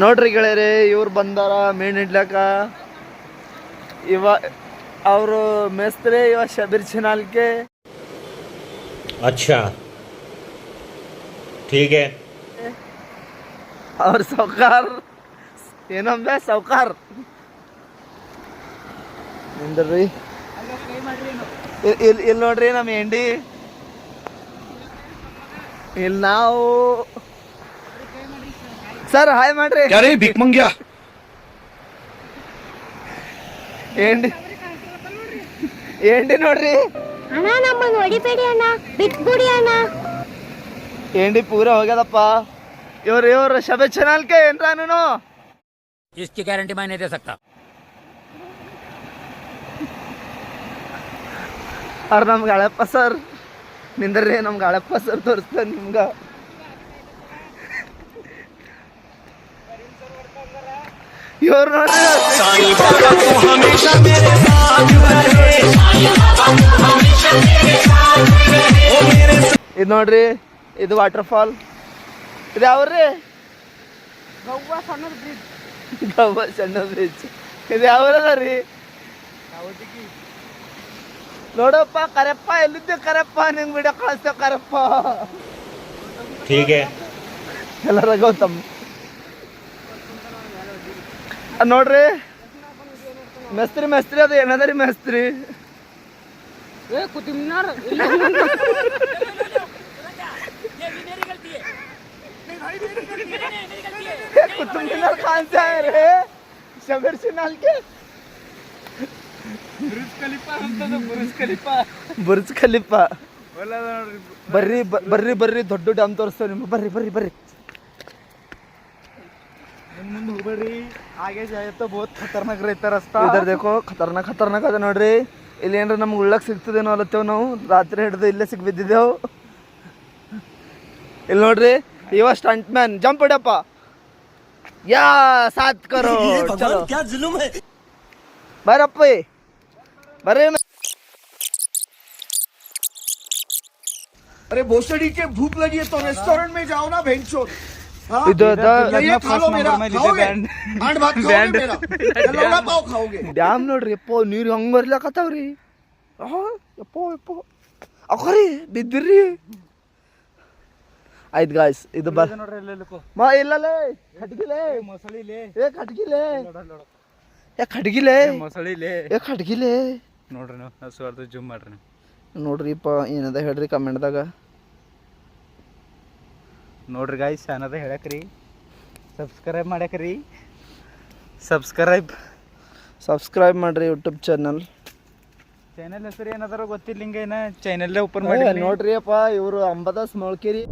ನೋಡ್ರಿ ಗೆಳೆಯರೆ, ಇವ್ರು ಬಂದಾರ ಮೀನು ಹಿಡ್ಲಕ್ಕ. ಇವ ಅವರು ಮೇಸ್ತ್ರಿ, ಇವ ಶಬೀರ್ ಚಿನಾಲ್ के. अच्छा ठीक है. ಅವ್ರ ಸೌಕಾರ್ ಏನಂಬೆ ಸೌಕಾರ್ ನಿಂದ್ರಿ. ಇಲ್ಲಿ ನೋಡ್ರಿ ನಮ್ಮ ಎಂಡಿ. ಇಲ್ಲಿ ನಾವು ಸರ್ ಹಾಯ್ ಮಾಡ್ರಿ. ಯಾರೇ ಬಿಕ್ ಮಂಗ್ಯ ಎಂಡಿ ಎಂಡಿ ನೋಡ್ರಿ. ಅಣ್ಣ ನಮ್ಮನ್ನು ಹೊಡಿಬೇಡಿ ಅಣ್ಣ, ಬಿಟ್ಬಿಡಿ ಅಣ್ಣ. ಎಂಡಿ ಪೂರ ಹೋಗ್ಯದಪ್ಪ. ಇವ್ರು ಶಬೀರ್ ಚಿನಾಲ್ के ಏನ್ರ ನೀನು? इसकी गारंटी मैं नहीं दे सकता. ಅವ್ರು ನಮ್ಗೆ ಹಳಪ್ಪ ಸರ್ ನಿಂದ್ರಿ, ನಮ್ಗೆ ಹಳಪ್ಪ ಸರ್ ತೋರಿಸ್ತಾನೆ ನಿಮ್ಗೆ. ಇವ್ರು ನೋಡ್ರಿ, ಇದು ನೋಡ್ರಿ, ಇದು ವಾಟರ್ ಫಾಲ್. ಇದು ಯಾವ್ರಿ? ಗವ್ವ ಸಣ್ಣ ಬ್ರಿಡ್ಜ್. ಇದು ಯಾವ್ರದ ರೀ? ನೋಡಪ್ಪ ಕರೆಪ್ಪ, ಎಲ್ಲಿದ್ದೆ ಕರೆಪ್ಪ? ನಿಂಗೆ ವಿಡಿಯೋ ಕಳಿಸ್ತೇವೆ ಕರೆಪ್ಪ. ठीक है. ಎಲ್ಲರ ಗೌತಮ್ ನೋಡ್ರಿ, ಮೇಸ್ತ್ರಿ ಮೇಸ್ತ್ರಿ ಅದು ಏನದ ರೀ ಮೇಸ್ತ್ರಿ? कुतुब मीनार कहाँ से आए रे? शबीर चिनाल के ಬುರ್ಜ್ ಖಲೀಫಾ. ಬರ್ರಿ ಬರ್ರಿ ಬರ್ರಿ, ದೊಡ್ಡ ಡ್ಯಾಮ್ ತೋರಿಸ್ತೇವೆ ನಿಮ್ಗೆ. ಬರ್ರಿ ಬರ್ರಿ ಬರ್ರಿ. ಮುಂದೆ ಹೋಗ್ಬೇಡ್ರಿ, ಆगे जाए तो बहुत खतरनाक रहता रास्ता. ಇದರ ದೇಖೋ ಖತರ್ನಾಕ್ ಅದ ನೋಡ್ರಿ. ಇಲ್ಲಿ ಏನ್ರ ನಮ್ಗೆ ಉಳ್ಳಕ್ ಸಿಗ್ತದೇನೋ ಅಲ್ಲತ್ತೇವ್ ನಾವು. ರಾತ್ರಿ ಹಿಡ್ದು ಇಲ್ಲೇ ಸಿಕ್ಬಿದ್ದಿದ್ದೇವು. ಇಲ್ಲಿ ನೋಡ್ರಿ, ಇವ ಸ್ಟಂಟ್ ಮ್ಯಾನ್. ಜಂಪ್ ಹೊಡ್ಯಪ್ಪ. ಯಾ ಸಾತ್ ಕರೋ. ಚಲೋ ಬರಪ್ಪ ಬರ್ರಿ. अरे भोसड़ी के भूख लगी है तो रेस्टोरेंट में जाओ ना भेंचो. ಡ್ಯಾಮ್ ನೋಡ್ರಿ ಯಪ್ಪ, ನೀರು ಹಂಗ ಬರ್ಲಾಕತ್ತಾವ್ರಿ. ಯಪ್ಪ ಯಪ್ಪ ಅಕ್ಕೋರಿ ಬಿದ್ದಿರ್ರಿ. ಆಯ್ತು ಗಾಯ್ಸ್, ಇದು ಬರ್ ಇಲ್ಲಲೇ ಖಡ್ಗಿಲೇ ಮೊಸಳಿಲೆ ಏ ಖಡ್ಗಿಲೇ ಏ ಖಡ್ಗಿಲೇ ಮೊಸಳಿಲೆ ಏ ಖಡ್ಗಿಲೇ ನೋಡ್ರಿ ನೀವು ಸ್ವಾರ್ಥ ಜೂಮ್ ಮಾಡ್ರಿ ನೀವು. ನೋಡ್ರಿಪ್ಪ ಏನದ ಹೇಳ್ರಿ ಕಮೆಂಟ್ದಾಗ. ನೋಡ್ರಿ ಗಾಯ್ಸ್, ಏನದ ಹೇಳಕ್ರಿ, ಸಬ್ಸ್ಕ್ರೈಬ್ ಮಾಡಕ್ರಿ. ಸಬ್ಸ್ಕ್ರೈಬ್ ಮಾಡ್ರಿ ಯೂಟ್ಯೂಬ್ ಚಾನಲ್ ಹೆಸರು ಏನದಾರ ಗೊತ್ತಿಲ್ಲ. ಹಿಂಗ ಏನ ಚಾನಲ್ ಓಪನ್ ಮಾಡಿ ನೋಡ್ರಿ ಅಪ್ಪ, ಇವರು ಅಂಬದಾಸ್ ಮೊಳ್ಕೇರಿ.